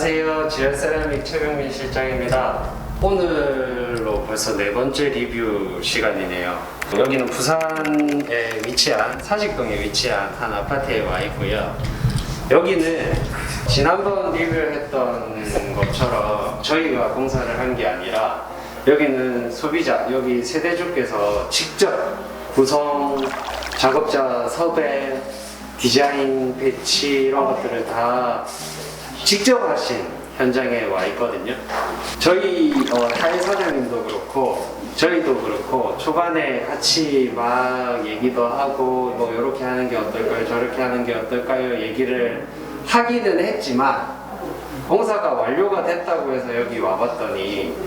안녕하세요. 지열세라믹 최병민 실장입니다. 오늘로 벌써 네 번째 리뷰 시간이네요. 여기는 부산에 위치한 사직동에 위치한 한 아파트에 와 있고요. 여기는 지난번 리뷰했던 것처럼 저희가 공사를 한 게 아니라 여기는 소비자, 여기 세대주께서 직접 구성, 작업자 섭외, 디자인, 배치 이런 것들을 다 직접 하신 현장에 와 있거든요. 저희 타일 사장님도 그렇고 저희도 그렇고 초반에 같이 막 얘기도 하고 뭐 이렇게 하는 게 어떨까요? 저렇게 하는 게 어떨까요? 얘기를 하기는 했지만 공사가 완료가 됐다고 해서 여기 와봤더니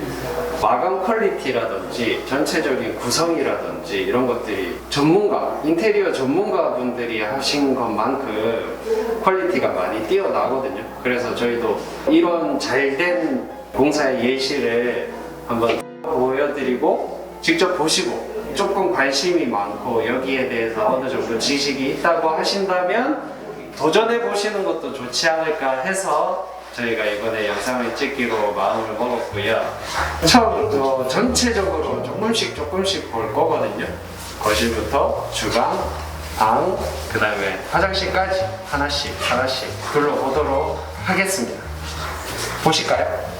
마감 퀄리티라든지 전체적인 구성이라든지 이런 것들이 전문가, 인테리어 전문가 분들이 하신 것만큼 퀄리티가 많이 뛰어나거든요. 그래서 저희도 이런 잘된 공사의 예시를 한번 보여드리고 직접 보시고 조금 관심이 많고 여기에 대해서 어느 정도 지식이 있다고 하신다면 도전해 보시는 것도 좋지 않을까 해서 저희가 이번에 영상을 찍기로 마음을 먹었고요. 처음부터 전체적으로 조금씩 볼 거거든요. 거실부터 주방, 방, 그 다음에 화장실까지 하나씩 둘러보도록 하겠습니다. 보실까요?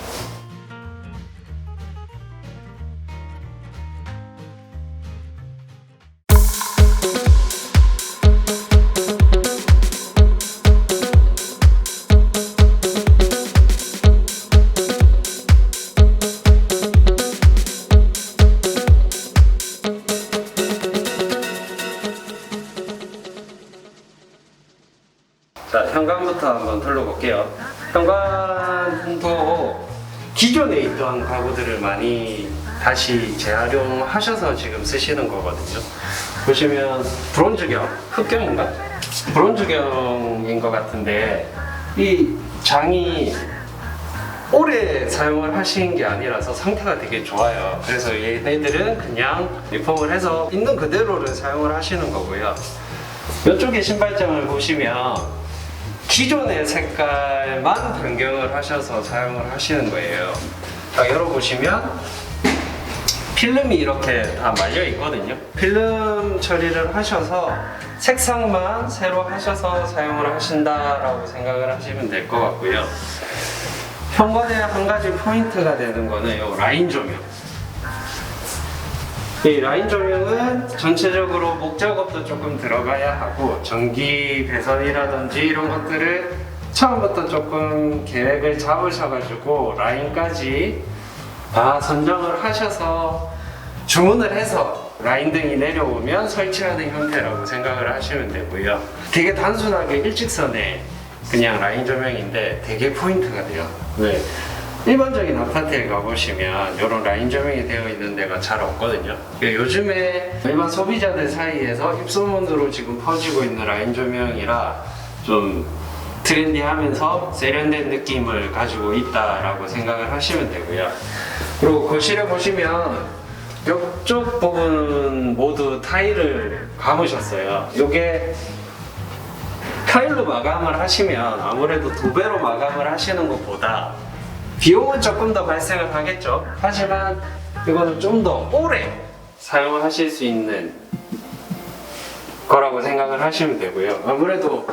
자, 현관부터 한번 둘러볼게요. 현관도 기존에 있던 가구들을 많이 다시 재활용하셔서 지금 쓰시는 거거든요. 보시면 브론즈경, 흑경인가? 브론즈경인 것 같은데 이 장이 오래 사용을 하신 게 아니라서 상태가 되게 좋아요. 그래서 얘네들은 그냥 리폼을 해서 있는 그대로를 사용을 하시는 거고요. 이쪽에 신발장을 보시면 기존의 색깔만 변경을 하셔서 사용을 하시는 거예요. 딱 열어보시면 필름이 이렇게 다 말려 있거든요. 필름 처리를 하셔서 색상만 새로 하셔서 사용을 하신다라고 생각을 하시면 될 것 같고요. 현관에 한 가지 포인트가 되는 거는 이 라인 조명. 이 라인 조명은 전체적으로 목 작업도 조금 들어가야 하고 전기 배선이라든지 이런 것들을 처음부터 조금 계획을 잡으셔가지고 라인까지 다 선정을 하셔서 주문을 해서 라인 등이 내려오면 설치하는 형태라고 생각을 하시면 되고요. 되게 단순하게 일직선에 그냥 라인 조명인데 되게 포인트가 돼요. 네. 일반적인 아파트에 가보시면 이런 라인 조명이 되어 있는 데가 잘 없거든요. 요즘에 일반 소비자들 사이에서 입소문으로 지금 퍼지고 있는 라인 조명이라 좀 트렌디하면서 세련된 느낌을 가지고 있다라고 생각을 하시면 되고요. 그리고 거실에 보시면 이쪽 부분 모두 타일을 감으셨어요. 이게 타일로 마감을 하시면 아무래도 도배로 마감을 하시는 것보다 비용은 조금 더 발생을 하겠죠. 하지만 이거는 좀 더 오래 사용을 하실 수 있는 거라고 생각을 하시면 되고요. 아무래도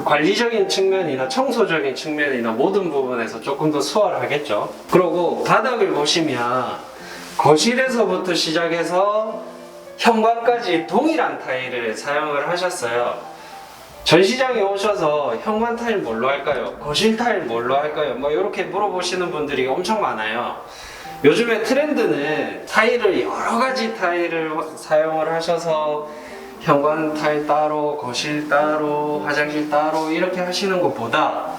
관리적인 측면이나 청소적인 측면이나 모든 부분에서 조금 더 수월하겠죠. 그리고 바닥을 보시면 거실에서부터 시작해서 현관까지 동일한 타일을 사용을 하셨어요. 전시장에 오셔서 현관 타일 뭘로 할까요? 거실 타일 뭘로 할까요? 뭐 이렇게 물어보시는 분들이 엄청 많아요. 요즘에 트렌드는 타일을 여러 가지 타일을 사용을 하셔서 현관 타일 따로, 거실 따로, 화장실 따로 이렇게 하시는 것보다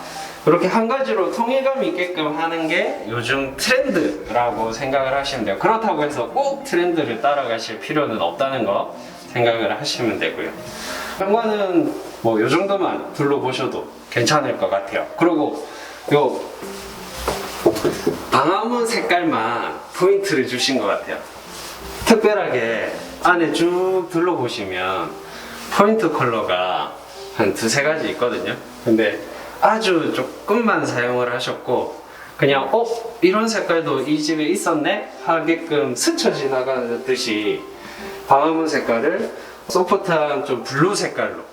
그렇게 한 가지로 통일감 있게끔 하는 게 요즘 트렌드라고 생각을 하시면 돼요. 그렇다고 해서 꼭 트렌드를 따라가실 필요는 없다는 거 생각을 하시면 되고요. 현관은 뭐 요 정도만 둘러보셔도 괜찮을 것 같아요. 그리고 요 방화문 색깔만 포인트를 주신 것 같아요. 특별하게 안에 쭉 둘러보시면 포인트 컬러가 한 두세 가지 있거든요. 근데 아주 조금만 사용을 하셨고 그냥 이런 색깔도 이 집에 있었네 하게끔 스쳐 지나가듯이 방화문 색깔을 소프트한 좀 블루 색깔로,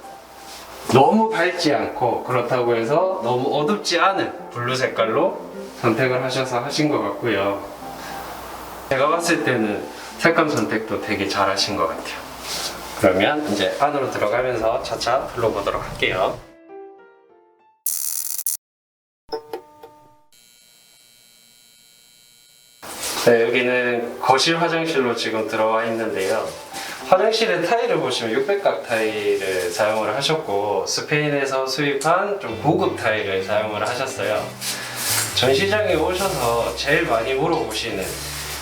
너무 밝지 않고 그렇다고 해서 너무 어둡지 않은 블루 색깔로 선택을 하셔서 하신 것 같고요. 제가 봤을 때는 색감 선택도 되게 잘 하신 것 같아요. 그러면 이제 안으로 들어가면서 차차 둘러보도록 할게요. 네, 여기는 거실 화장실로 지금 들어와 있는데요. 화장실의 타일을 보시면 600각 타일을 사용을 하셨고 스페인에서 수입한 좀 고급 타일을 사용을 하셨어요. 전시장에 오셔서 제일 많이 물어보시는,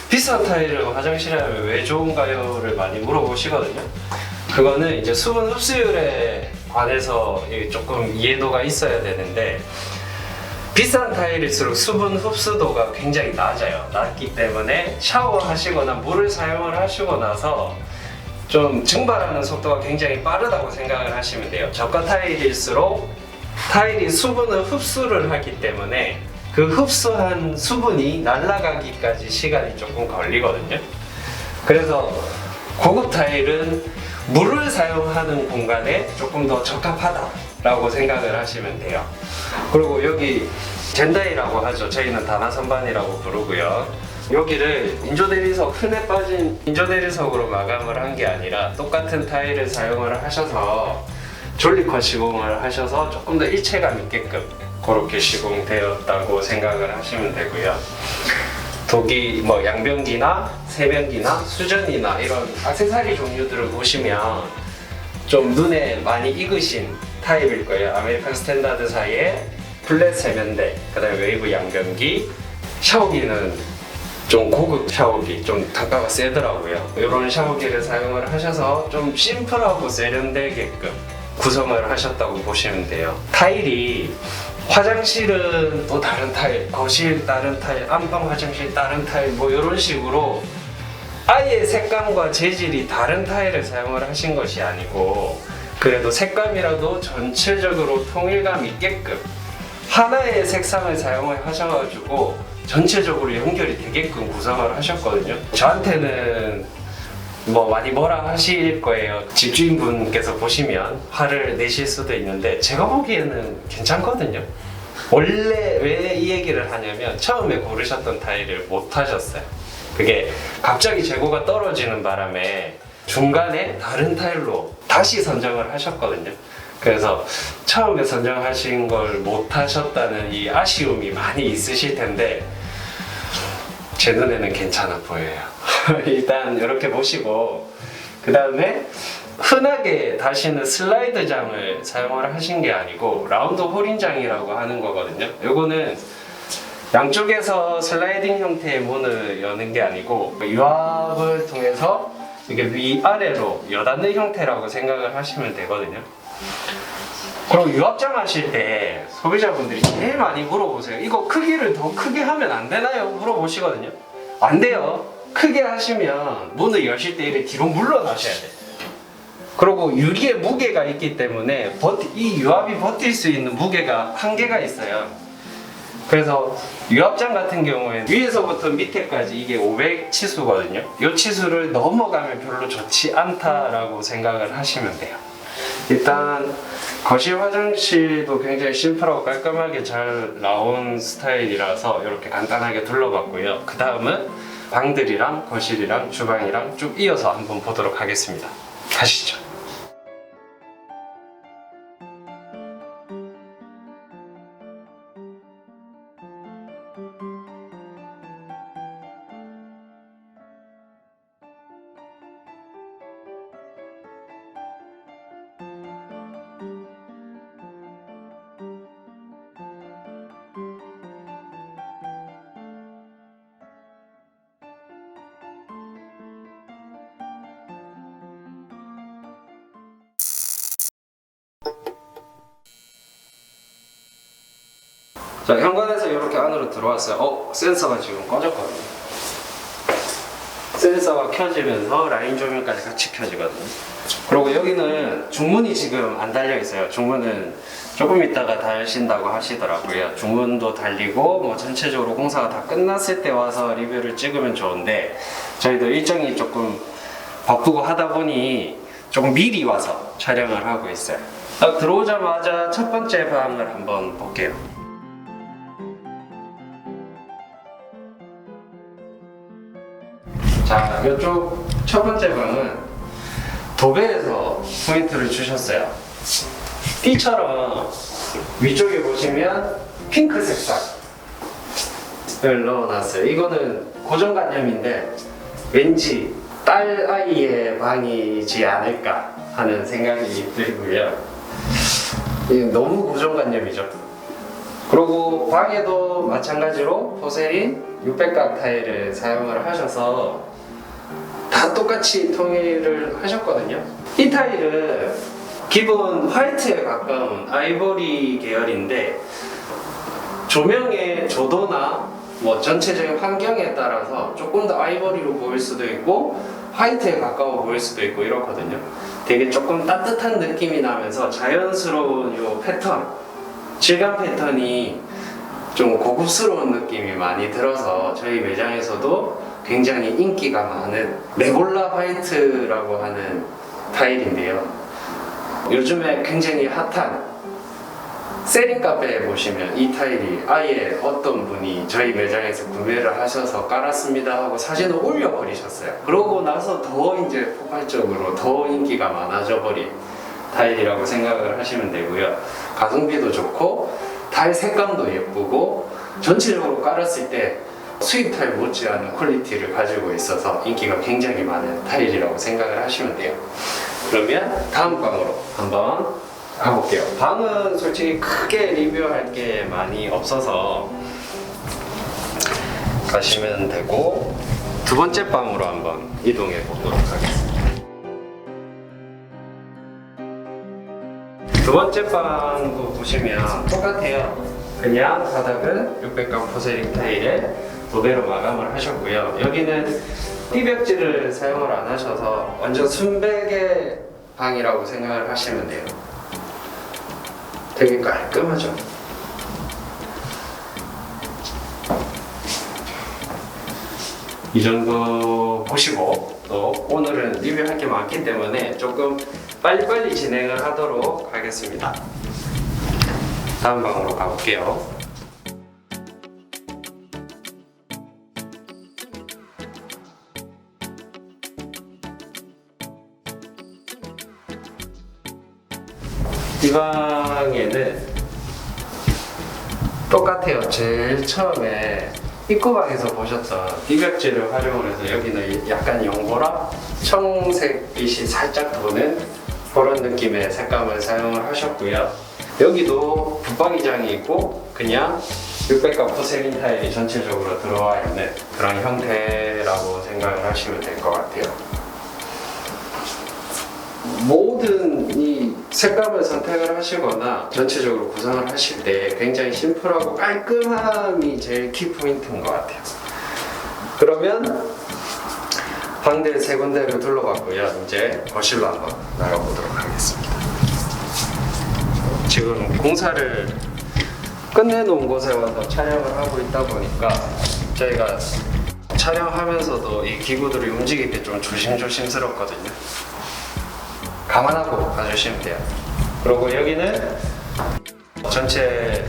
비싼 타일을 화장실에 하면 왜 좋은가요를 많이 물어보시거든요. 그거는 이제 수분 흡수율에 관해서 조금 이해도가 있어야 되는데, 비싼 타일일수록 수분 흡수도가 굉장히 낮기 때문에 샤워하시거나 물을 사용을 하시고 나서 좀 증발하는 속도가 굉장히 빠르다고 생각을 하시면 돼요. 저가 타일일수록 타일이 수분을 흡수를 하기 때문에 그 흡수한 수분이 날아가기까지 시간이 조금 걸리거든요. 그래서 고급 타일은 물을 사용하는 공간에 조금 더 적합하다라고 생각을 하시면 돼요. 그리고 여기 젠다이라고 하죠. 저희는 다나선반이라고 부르고요. 여기를 인조대리석, 흠에 빠진 인조대리석으로 마감을 한 게 아니라 똑같은 타일을 사용을 하셔서 졸리컷 시공을 하셔서 조금 더 일체감 있게끔 그렇게 시공되었다고 생각을 하시면 되고요. 독이 양변기나 세변기나 수전이나 이런 액세서리 종류들을 보시면 좀 눈에 많이 익으신 타입일 거예요. 아메리칸 스탠다드 사이에 플랫 세면대, 그 다음에 웨이브 양변기, 샤워기는 좀 고급 샤워기, 좀 단가가 세더라고요. 이런 샤워기를 사용을 하셔서 좀 심플하고 세련되게끔 구성을 하셨다고 보시면 돼요. 타일이 화장실은 또 다른 타일, 거실 다른 타일, 안방 화장실 다른 타일 이런 식으로 아예 색감과 재질이 다른 타일을 사용을 하신 것이 아니고, 그래도 색감이라도 전체적으로 통일감 있게끔 하나의 색상을 사용을 하셔가지고 전체적으로 연결이 되게끔 구성을 하셨거든요. 저한테는 많이 뭐라 하실 거예요. 집주인분께서 보시면 화를 내실 수도 있는데 제가 보기에는 괜찮거든요. 원래 왜 이 얘기를 하냐면 처음에 고르셨던 타일을 못 하셨어요. 그게 갑자기 재고가 떨어지는 바람에 중간에 다른 타일로 다시 선정을 하셨거든요. 그래서 처음에 선정하신 걸 못 하셨다는 이 아쉬움이 많이 있으실 텐데 제 눈에는 괜찮아 보여요. 일단 이렇게 보시고, 그 다음에 흔하게 다시는 슬라이드장을 사용을 하신 게 아니고 라운드 홀인장이라고 하는 거거든요. 요거는 양쪽에서 슬라이딩 형태의 문을 여는 게 아니고 유압을 통해서 이게 위아래로 여닫는 형태라고 생각을 하시면 되거든요. 그리고 유압장 하실 때 소비자분들이 제일 많이 물어보세요. 이거 크기를 더 크게 하면 안 되나요? 물어보시거든요. 안 돼요. 크게 하시면 문을 여실 때 이렇게 뒤로 물러나셔야 돼요. 그리고 유리에 무게가 있기 때문에 이 유압이 버틸 수 있는 무게가 한계가 있어요. 그래서 유압장 같은 경우에는 위에서부터 밑에까지 이게 500 치수거든요. 이 치수를 넘어가면 별로 좋지 않다라고 생각을 하시면 돼요. 일단 거실 화장실도 굉장히 심플하고 깔끔하게 잘 나온 스타일이라서 이렇게 간단하게 둘러봤고요. 그 다음은 방들이랑 거실이랑 주방이랑 쭉 이어서 한번 보도록 하겠습니다. 가시죠. 자, 현관에서 이렇게 안으로 들어왔어요. 센서가 지금 꺼졌거든요. 센서가 켜지면서 라인 조명까지 같이 켜지거든요. 그리고 여기는 중문이 지금 안 달려 있어요. 중문은 조금 있다가 달신다고 하시더라고요. 중문도 달리고 뭐 전체적으로 공사가 다 끝났을 때 와서 리뷰를 찍으면 좋은데 저희도 일정이 조금 바쁘고 하다 보니 조금 미리 와서 촬영을 하고 있어요. 딱 들어오자마자 첫 번째 방을 한번 볼게요. 자, 이쪽 첫 번째 방은 도배에서 포인트를 주셨어요. 띠처럼 위쪽에 보시면 핑크 색상을 넣어놨어요. 이거는 고정관념인데 왠지 딸 아이의 방이지 않을까 하는 생각이 들고요. 너무 고정관념이죠. 그리고 방에도 마찬가지로 포세린 600각 타일을 사용을 하셔서 다 똑같이 통일을 하셨거든요. 이 타일은 기본 화이트에 가까운 아이보리 계열인데 조명의 조도나 뭐 전체적인 환경에 따라서 조금 더 아이보리로 보일 수도 있고 화이트에 가까워 보일 수도 있고 이렇거든요. 되게 조금 따뜻한 느낌이 나면서 자연스러운 요 패턴, 질감 패턴이 좀 고급스러운 느낌이 많이 들어서 저희 매장에서도 굉장히 인기가 많은 레골라 화이트라고 하는 타일인데요. 요즘에 굉장히 핫한 세린 카페에 보시면 이 타일이 아예 어떤 분이 저희 매장에서 구매를 하셔서 깔았습니다 하고 사진을 올려버리셨어요. 그러고 나서 더 이제 폭발적으로 더 인기가 많아져 버린 타일이라고 생각을 하시면 되고요. 가성비도 좋고 타일 색감도 예쁘고 전체적으로 깔았을 때 수입 타일 못지않은 퀄리티를 가지고 있어서 인기가 굉장히 많은 타일이라고 생각을 하시면 돼요. 그러면 다음 방으로 한번 가볼게요. 방은 솔직히 크게 리뷰할 게 많이 없어서 가시면 되고 두 번째 방으로 한번 이동해 보도록 하겠습니다. 두 번째 방도 보시면 똑같아요. 그냥 바닥은 600각 포세린 타일에 도배로 마감을 하셨고요. 여기는 띠벽지를 사용을 안 하셔서 완전 순백의 방이라고 생각을 하시면 돼요. 되게 깔끔하죠. 이 정도 보시고 또 오늘은 리뷰할 게 많기 때문에 조금 빨리빨리 진행을 하도록 하겠습니다. 다음 방으로 가볼게요. 이 방에는 똑같아요. 제일 처음에 입구방에서 보셨던 띠벽지를 활용을 해서 여기는 약간 연고라 청색빛이 살짝 도는 그런 느낌의 색감을 사용을 하셨고요. 여기도 붙박이장이 있고 그냥 600각 포세린 타일이 전체적으로 들어와 있는 그런 형태라고 생각을 하시면 될 것 같아요. 모든 이 색감을 선택을 하시거나 전체적으로 구성을 하실 때 굉장히 심플하고 깔끔함이 제일 키포인트인 것 같아요. 그러면 방들 세 군데를 둘러봤고요. 이제 거실로 한번 나가보도록 하겠습니다. 지금 공사를 끝내놓은 곳에 와서 촬영을 하고 있다 보니까 저희가 촬영하면서도 이 기구들이 움직일 때 좀 조심스럽거든요. 감안하고 봐주시면 돼요. 그리고 여기는 전체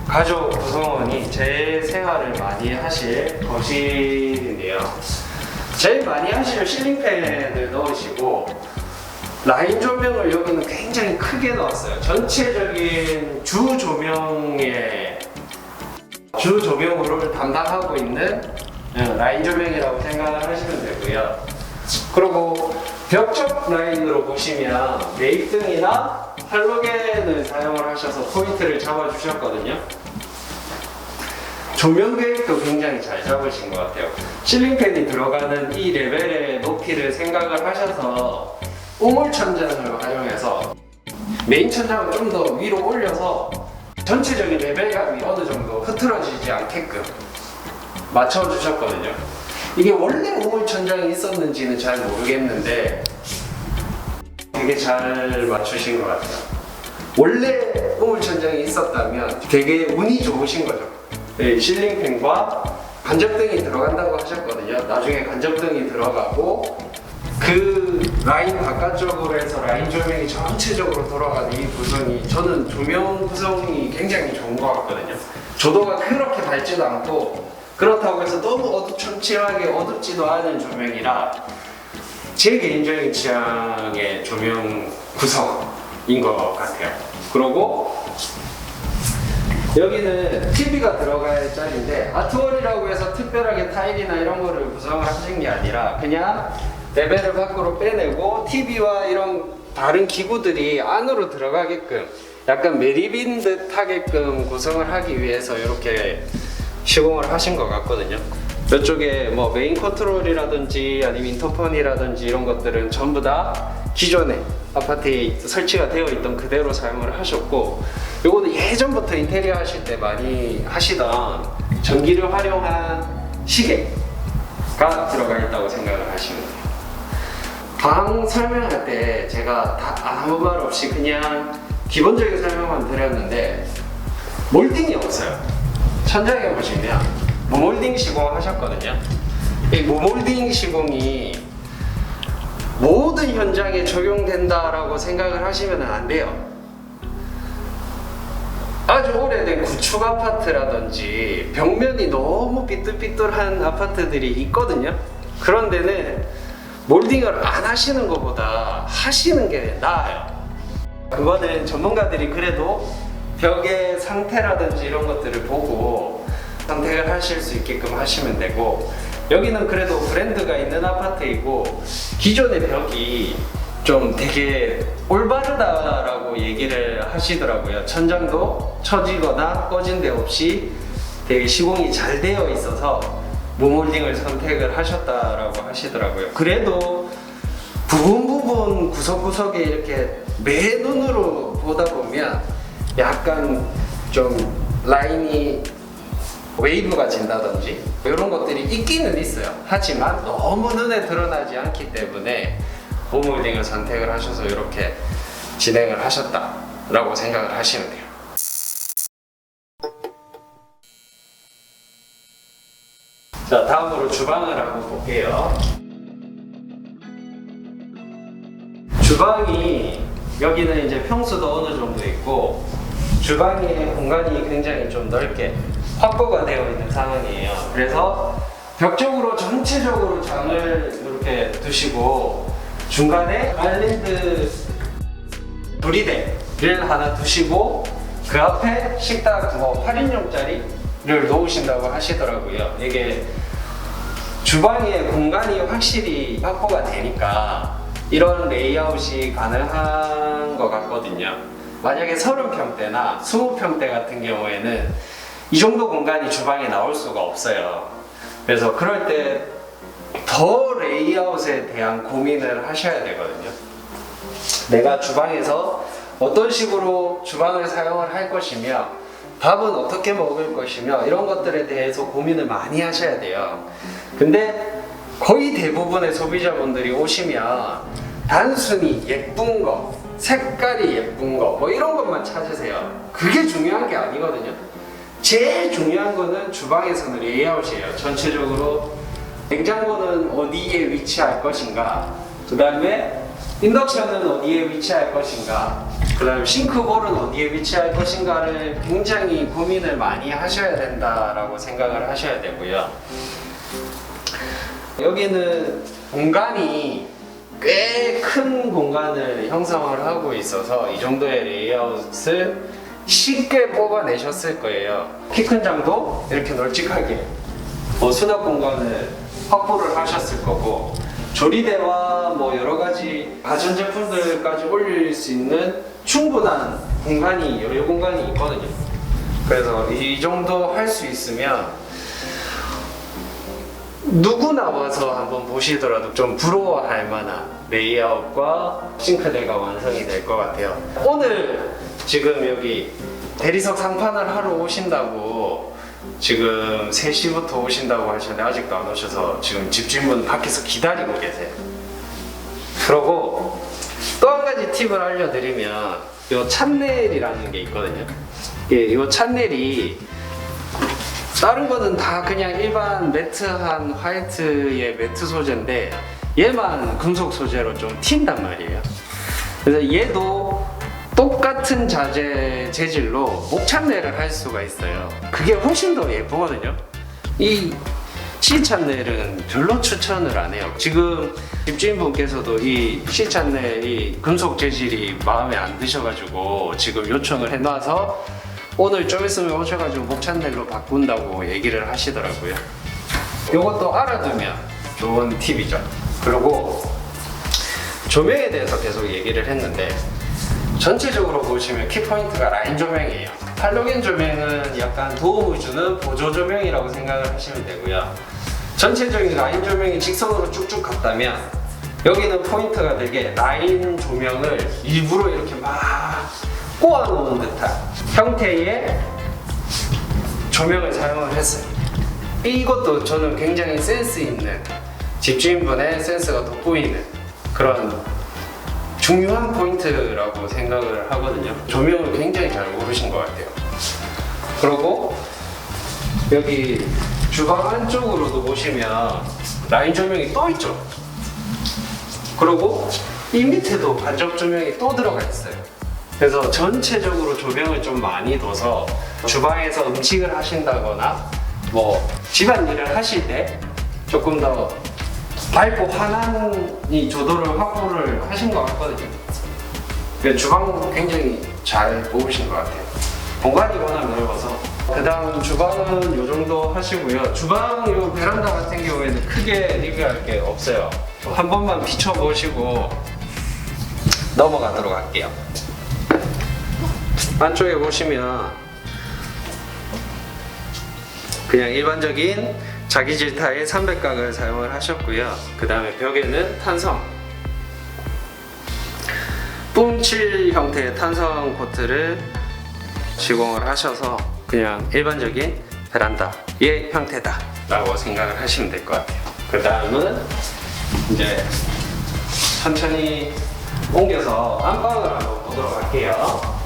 가족 구성원이 제일 생활을 많이 하실 거실인데요. 제일 많이 하실 실링팬을 넣으시고 라인 조명을 여기는 굉장히 크게 넣었어요. 전체적인 주 조명으로 담당하고 있는 라인 조명이라고 생각을 하시면 되고요. 그리고 벽쪽 라인으로 보시면 매입등이나 할로겐을 사용을 하셔서 포인트를 잡아주셨거든요. 조명 계획도 굉장히 잘 잡으신 것 같아요. 실링팬이 들어가는 이 레벨의 높이를 생각을 하셔서 우물 천장을 활용해서 메인 천장을 좀 더 위로 올려서 전체적인 레벨감이 어느 정도 흐트러지지 않게끔 맞춰주셨거든요. 이게 원래 우물천장이 있었는지는 잘 모르겠는데 되게 잘 맞추신 것 같아요. 원래 우물천장이 있었다면 되게 운이 좋으신 거죠. 네, 실링팬과 간접등이 들어간다고 하셨거든요. 나중에 간접등이 들어가고 그 라인 바깥쪽으로 해서 라인 조명이 전체적으로 돌아가는 이 구성이, 저는 조명 구성이 굉장히 좋은 것 같거든요. 조도가 그렇게 밝지도 않고 그렇다고 해서 너무 어두침침하게 어둡지도 않은 조명이라 제 개인적인 취향의 조명 구성인 것 같아요. 그리고 여기는 TV가 들어가야 할 자리인데 아트월이라고 해서 특별하게 타일이나 이런 거를 구성을 하신 게 아니라 그냥 레벨을 밖으로 빼내고 TV와 이런 다른 기구들이 안으로 들어가게끔 약간 매립인 듯 하게끔 구성을 하기 위해서 이렇게 시공을 하신 것 같거든요. 이쪽에 뭐 메인 컨트롤이라든지 아니면 인터폰이라든지 이런 것들은 전부 다 기존에 아파트에 설치가 되어 있던 그대로 사용을 하셨고, 요거는 예전부터 인테리어 하실 때 많이 하시던 전기를 활용한 시계가 들어가 있다고 생각을 하시면 돼요. 방 설명할 때 제가 다 아무 말 없이 그냥 기본적인 설명만 드렸는데 몰딩이 없어요. 천장에 보시면 모몰딩 시공 하셨거든요. 이 모몰딩 시공이 모든 현장에 적용된다라고 생각을 하시면 안 돼요. 아주 오래된 구축 아파트라든지 벽면이 너무 삐뚤삐뚤한 아파트들이 있거든요. 그런 데는 몰딩을 안 하시는 것보다 하시는 게 나아요. 그거는 전문가들이 그래도 벽의 상태라든지 이런 것들을 보고 선택을 하실 수 있게끔 하시면 되고, 여기는 그래도 브랜드가 있는 아파트이고 기존의 벽이 좀 되게 올바르다라고 얘기를 하시더라고요. 천장도 처지거나 꺼진 데 없이 되게 시공이 잘 되어 있어서 모몰딩을 선택을 하셨다라고 하시더라고요. 그래도 부분 구석구석에 이렇게 매 눈으로 보다 보면 약간 좀 라인이 웨이브가 진다든지 이런 것들이 있기는 있어요. 하지만 너무 눈에 드러나지 않기 때문에 모몰딩을 선택을 하셔서 이렇게 진행을 하셨다라고 생각을 하시면 돼요. 자, 다음으로 주방을 한번 볼게요. 주방이 여기는 이제 평수도 어느 정도 있고 주방의 공간이 굉장히 좀 넓게 확보가 되어 있는 상황이에요. 그래서 벽 쪽으로 전체적으로 장을 이렇게 두시고 중간에 아일랜드 조리대를 하나 두시고 그 앞에 식탁 뭐 8인용짜리를 놓으신다고 하시더라고요. 이게 주방의 공간이 확실히 확보가 되니까 이런 레이아웃이 가능한 것 같거든요. 만약에 30평대나 20평대 같은 경우에는 이 정도 공간이 주방에 나올 수가 없어요. 그래서 그럴 때 더 레이아웃에 대한 고민을 하셔야 되거든요. 내가 주방에서 어떤 식으로 주방을 사용을 할 것이며 밥은 어떻게 먹을 것이며 이런 것들에 대해서 고민을 많이 하셔야 돼요. 근데 거의 대부분의 소비자분들이 오시면 단순히 예쁜 거, 색깔이 예쁜 거 뭐 이런 것만 찾으세요. 그게 중요한 게 아니거든요. 제일 중요한 거는 주방에서는 레이아웃이에요. 전체적으로 냉장고는 어디에 위치할 것인가, 그 다음에 인덕션은 어디에 위치할 것인가, 그 다음에 싱크볼은 어디에 위치할 것인가를 굉장히 고민을 많이 하셔야 된다라고 생각을 하셔야 되고요. 여기는 공간이 꽤 큰 공간을 형성을 하고 있어서 이 정도의 레이아웃을 쉽게 뽑아내셨을 거예요. 키 큰 장도 이렇게 널찍하게 수납 공간을 확보를 하셨을 거고, 조리대와 뭐 여러 가지 가전제품들까지 올릴 수 있는 충분한 공간이, 여유 공간이 있거든요. 그래서 이 정도 할 수 있으면 누구나 와서 한번 보시더라도 좀 부러워할 만한 레이아웃과 싱크대가 완성이 될 것 같아요. 오늘 지금 여기 대리석 상판을 하러 오신다고 지금 3시부터 오신다고 하셨는데 아직도 안 오셔서 지금 집주인분 밖에서 기다리고 계세요. 그러고 또 한 가지 팁을 알려드리면 이 찬넬이라는 게 있거든요. 이 찬넬이 다른 거는 다 그냥 일반 매트한 화이트의 매트 소재인데 얘만 금속 소재로 좀 튄단 말이에요. 그래서 얘도 똑같은 재질로 목찬넬을 할 수가 있어요. 그게 훨씬 더 예쁘거든요. 이 C찬넬은 별로 추천을 안 해요. 지금 집주인분께서도 이 C찬넬 이 금속 재질이 마음에 안 드셔가지고 지금 요청을 해놔서 오늘 좀 있으면 오셔가지고 목찬넬로 바꾼다고 얘기를 하시더라고요. 이것도 알아두면 좋은 팁이죠. 그리고 조명에 대해서 계속 얘기를 했는데 전체적으로 보시면 키포인트가 라인 조명이에요. 할로겐 조명은 약간 도움을 주는 보조 조명이라고 생각을 하시면 되고요. 전체적인 라인 조명이 직선으로 쭉쭉 갔다면 여기는 포인트가 되게 라인 조명을 일부러 이렇게 막 꼬아놓은 듯한 형태의 조명을 사용을 했어요. 이것도 저는 굉장히 센스 있는 집주인분의 센스가 돋보이는 그런 중요한 포인트라고 생각을 하거든요. 조명을 굉장히 잘 고르신 것 같아요. 그리고 여기 주방 안쪽으로도 보시면 라인 조명이 또 있죠. 그리고 이 밑에도 간접 조명이 또 들어가 있어요. 그래서 전체적으로 조명을 좀 많이 둬서 주방에서 음식을 하신다거나 뭐 집안일을 하실 때 조금 더 밝고 환한 이 조도를 확보를 하신 것 같거든요. 주방 굉장히 잘 뽑으신 것 같아요. 공간이 워낙 넓어서. 그 다음 주방은 이 정도 하시고요. 주방 요 베란다 같은 경우에는 크게 리뷰할 게 없어요. 한 번만 비춰보시고 넘어가도록 할게요. 안쪽에 보시면 그냥 일반적인 자기질타의 300각을 사용을 하셨고요. 그 다음에 벽에는 탄성 뿜칠 형태의 탄성 코트를 시공을 하셔서 그냥 일반적인 베란다의 형태다 라고 생각을 하시면 될 것 같아요. 그 다음은 이제 천천히 옮겨서 안방을 한번 보도록 할게요.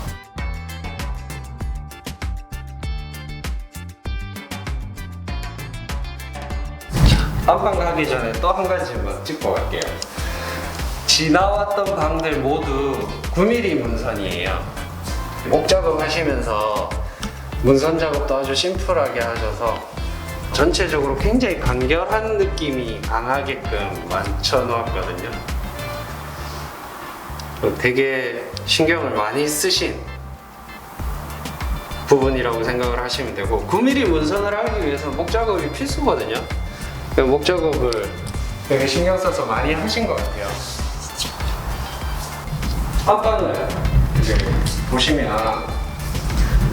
안방 가기 전에 또 한 가지만 짚고 갈게요. 지나왔던 방들 모두 9mm 문선이에요. 목 작업하시면서 문선 작업도 아주 심플하게 하셔서 전체적으로 굉장히 간결한 느낌이 강하게끔 맞춰 놓았거든요. 되게 신경을 많이 쓰신 부분이라고 생각을 하시면 되고 9mm 문선을 하기 위해서 목 작업이 필수거든요. 목 작업을 되게 신경 써서 많이 하신 것 같아요. 안방을 이제 보시면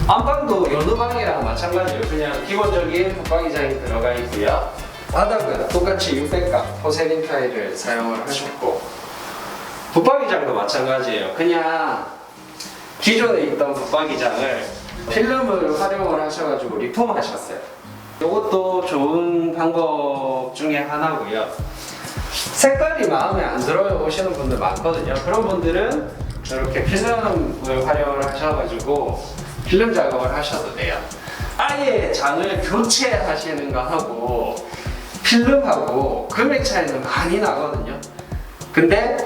안방도 여느 방이랑 마찬가지예요. 그냥 기본적인 붙박이장이 들어가 있고요. 바닥은 똑같이 600각 포세린 타일을 사용을 하셨고 붙박이장도 마찬가지예요. 그냥 기존에 있던 붙박이장을 필름을 활용을 하셔가지고 리폼하셨어요. 이것도 좋은 방법 중에 하나고요. 색깔이 마음에 안 들어요 오시는 분들 많거든요. 그런 분들은 이렇게 필름을 활용을 하셔가지고 필름 작업을 하셔도 돼요. 아예 장을 교체하시는 거 하고 필름하고 금액 차이는 많이 나거든요. 근데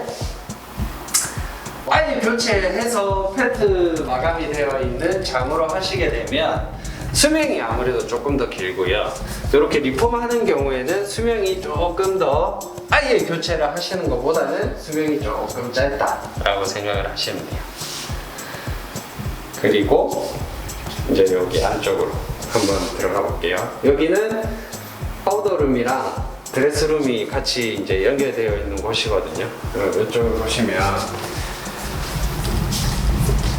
아예 교체해서 페트 마감이 되어 있는 장으로 하시게 되면 수명이 아무래도 조금 더 길고요. 이렇게 리폼하는 경우에는 수명이 조금 더 아예 교체를 하시는 것보다는 수명이 조금 짧다라고 생각을 하시면 돼요. 그리고 이제 여기 안쪽으로 한번 들어가 볼게요. 여기는 파우더룸이랑 드레스룸이 같이 이제 연결되어 있는 곳이거든요. 이쪽을 보시면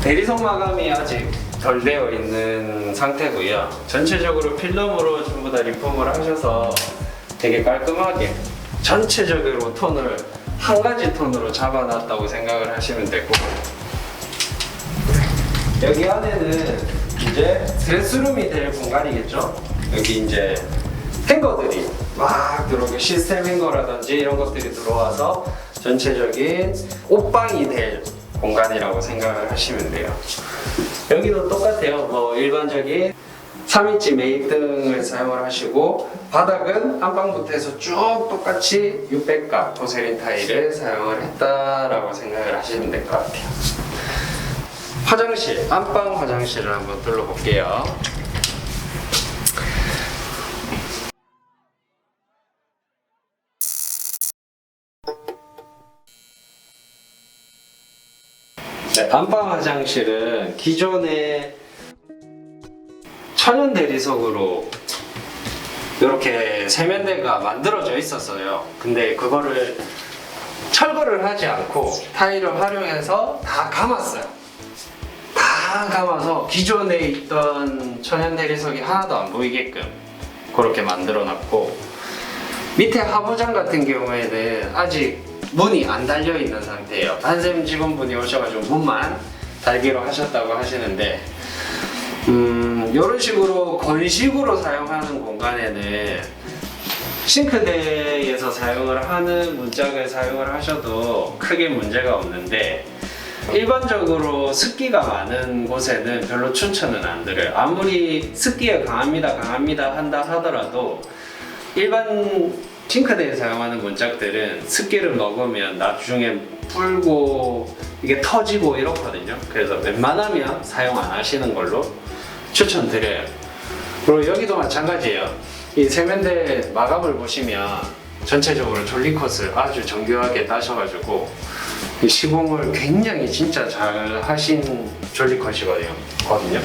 대리석 마감이 아직 덜 되어 있는 상태고요. 전체적으로 필름으로 전부 다 리폼을 하셔서 되게 깔끔하게 전체적으로 톤을 한 가지 톤으로 잡아놨다고 생각을 하시면 되고 여기 안에는 이제 드레스룸이 될 공간이겠죠. 여기 이제 행거들이 막 들어오게 시스템 행거라든지 이런 것들이 들어와서 전체적인 옷방이 될 공간이라고 생각을 하시면 돼요. 여기도 똑같아요. 뭐 일반적인 3인치 매입등을 사용을 하시고 바닥은 안방부터 해서 쭉 똑같이 600각 포세린 타일을 사용을 했다라고 생각을 하시면 될 것 같아요. 화장실, 안방 화장실을 한번 둘러볼게요. 네, 안방 화장실은 기존의 천연 대리석으로 이렇게 세면대가 만들어져 있었어요. 근데 그거를 철거를 하지 않고 타일을 활용해서 다 감았어요. 다 감아서 기존에 있던 천연 대리석이 하나도 안 보이게끔 그렇게 만들어 놨고, 밑에 하부장 같은 경우에는 아직 문이 안 달려 있는 상태예요. 한샘 직원분이 오셔가지고 문만 달기로 하셨다고 하시는데, 이런 식으로 건식으로 사용하는 공간에는 싱크대에서 사용을 하는 문짝을 사용을 하셔도 크게 문제가 없는데, 일반적으로 습기가 많은 곳에는 별로 추천은 안 드려요. 아무리 습기가 강합니다 한다 하더라도 일반 싱크대에 사용하는 문짝들은 습기를 먹으면 나중에 불고 이게 터지고 이렇거든요. 그래서 웬만하면 사용 안 하시는 걸로 추천드려요. 그리고 여기도 마찬가지예요. 이 세면대 마감을 보시면 전체적으로 졸리컷을 아주 정교하게 따셔가지고 이 시공을 굉장히 진짜 잘 하신 졸리컷이거든요.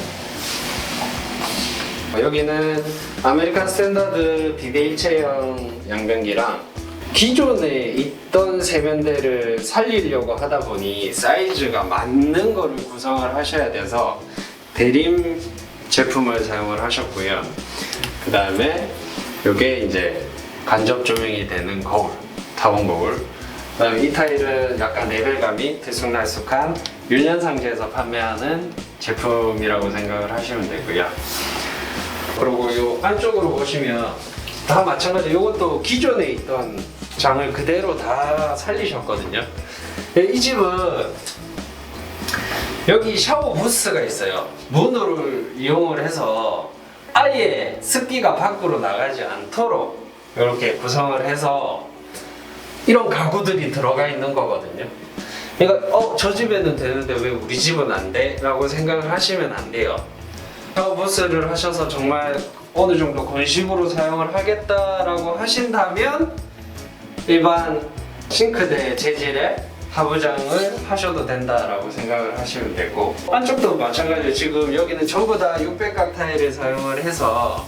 여기는 아메리칸 스탠다드 비대일체형 양변기랑 기존에 있던 세면대를 살리려고 하다 보니 사이즈가 맞는 거를 구성을 하셔야 돼서 대림 제품을 사용을 하셨고요. 그 다음에 이게 이제 간접 조명이 되는 거울, 타원 거울. 그 다음에 이 타일은 약간 레벨감이 들쑥날쑥한 윤현상제에서 판매하는 제품이라고 생각을 하시면 되고요. 그리고 이 안쪽으로 보시면 다 마찬가지, 이것도 기존에 있던 장을 그대로 다 살리셨거든요. 이 집은 여기 샤워 부스가 있어요. 문을 이용을 해서 아예 습기가 밖으로 나가지 않도록 이렇게 구성을 해서 이런 가구들이 들어가 있는 거거든요. 그러니까 저 집에는 되는데 왜 우리 집은 안 돼? 라고 생각을 하시면 안 돼요. 샤워 부스를 하셔서 정말 어느 정도 건식으로 사용을 하겠다라고 하신다면 일반 싱크대 재질의 하부장을 하셔도 된다라고 생각을 하시면 되고, 안쪽도 마찬가지로 지금 여기는 전부 다 600각 타일을 사용을 해서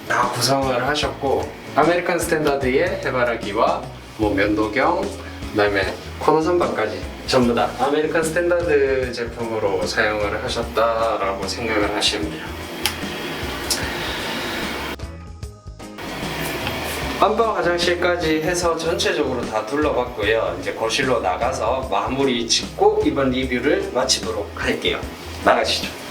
다 구성을 하셨고, 아메리칸 스탠다드의 해바라기와 뭐 면도경, 그 다음에 코너 선반까지 전부 다 아메리칸 스탠다드 제품으로 사용을 하셨다라고 생각을 하시면 돼요. 안방 화장실까지 해서 전체적으로 다 둘러봤고요. 이제 거실로 나가서 마무리 짓고 이번 리뷰를 마치도록 할게요. 나가시죠.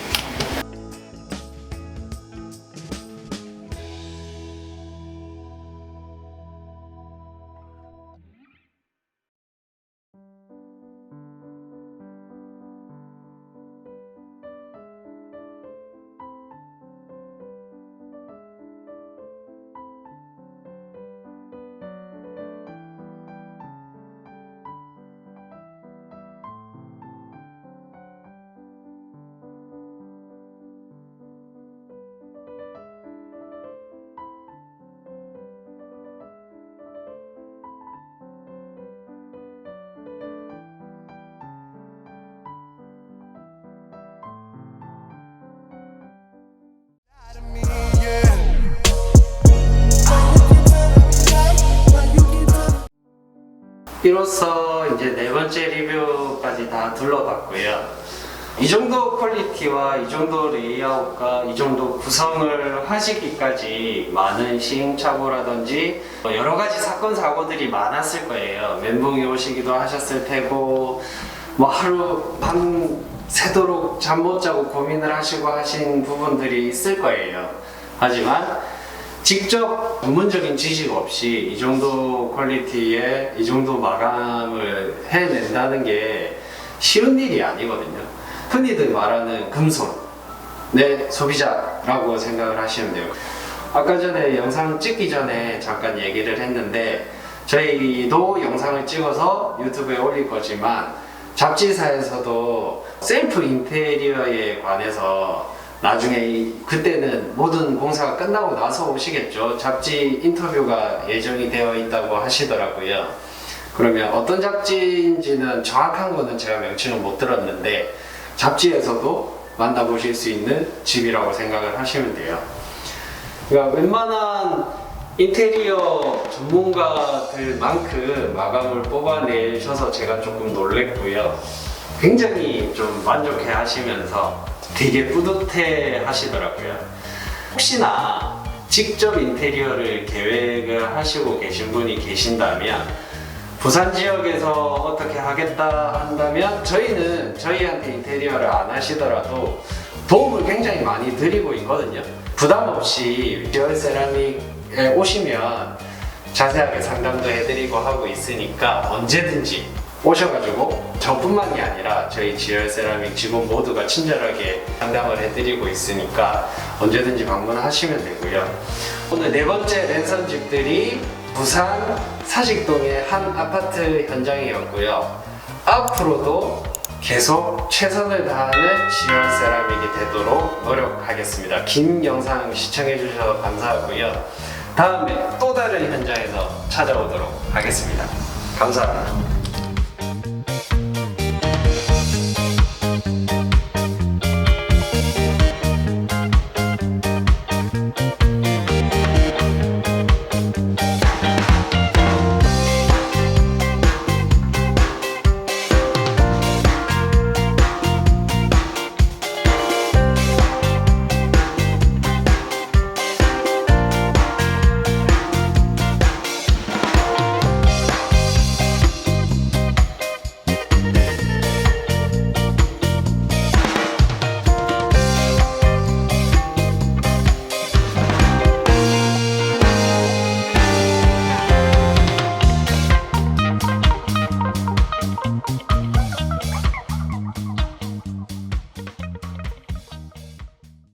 이로써 이제 네 번째 리뷰까지 다 둘러봤고요. 이 정도 퀄리티와 이 정도 레이아웃과 이 정도 구성을 하시기까지 많은 시행착오라든지 여러 가지 사건 사고들이 많았을 거예요. 멘붕이 오시기도 하셨을 테고, 뭐 하루 밤 새도록 잠 못 자고 고민을 하시고 하신 부분들이 있을 거예요. 하지만 직접 전문적인 지식 없이 이 정도 퀄리티에 이 정도 마감을 해낸다는 게 쉬운 일이 아니거든요. 흔히들 말하는 금손의 소비자라고 생각을 하시면 돼요. 아까 전에 영상 찍기 전에 잠깐 얘기를 했는데 저희도 영상을 찍어서 유튜브에 올릴 거지만 잡지사에서도 셀프 인테리어에 관해서 나중에 그때는 모든 공사가 끝나고 나서 오시겠죠. 잡지 인터뷰가 예정이 되어 있다고 하시더라고요. 그러면 어떤 잡지인지는 정확한 거는 제가 명칭을 못 들었는데 잡지에서도 만나보실 수 있는 집이라고 생각을 하시면 돼요. 그러니까 웬만한 인테리어 전문가들만큼 마감을 뽑아내셔서 제가 조금 놀랬고요. 굉장히 좀 만족해 하시면서 되게 뿌듯해 하시더라고요. 혹시나 직접 인테리어를 계획을 하시고 계신 분이 계신다면 부산 지역에서 어떻게 하겠다 한다면 저희는 저희한테 인테리어를 안 하시더라도 도움을 굉장히 많이 드리고 있거든요. 부담 없이 지열 세라믹에 오시면 자세하게 상담도 해드리고 하고 있으니까 언제든지 오셔가지고 저뿐만이 아니라 저희 지열 세라믹 직원 모두가 친절하게 상담을 해드리고 있으니까 언제든지 방문하시면 되고요. 오늘 네 번째 랜선 집들이 부산 사직동의 한 아파트 현장이었고요. 앞으로도 계속 최선을 다하는 지열 세라믹이 되도록 노력하겠습니다. 긴 영상 시청해주셔서 감사하고요. 다음에 또 다른 현장에서 찾아오도록 하겠습니다. 감사합니다.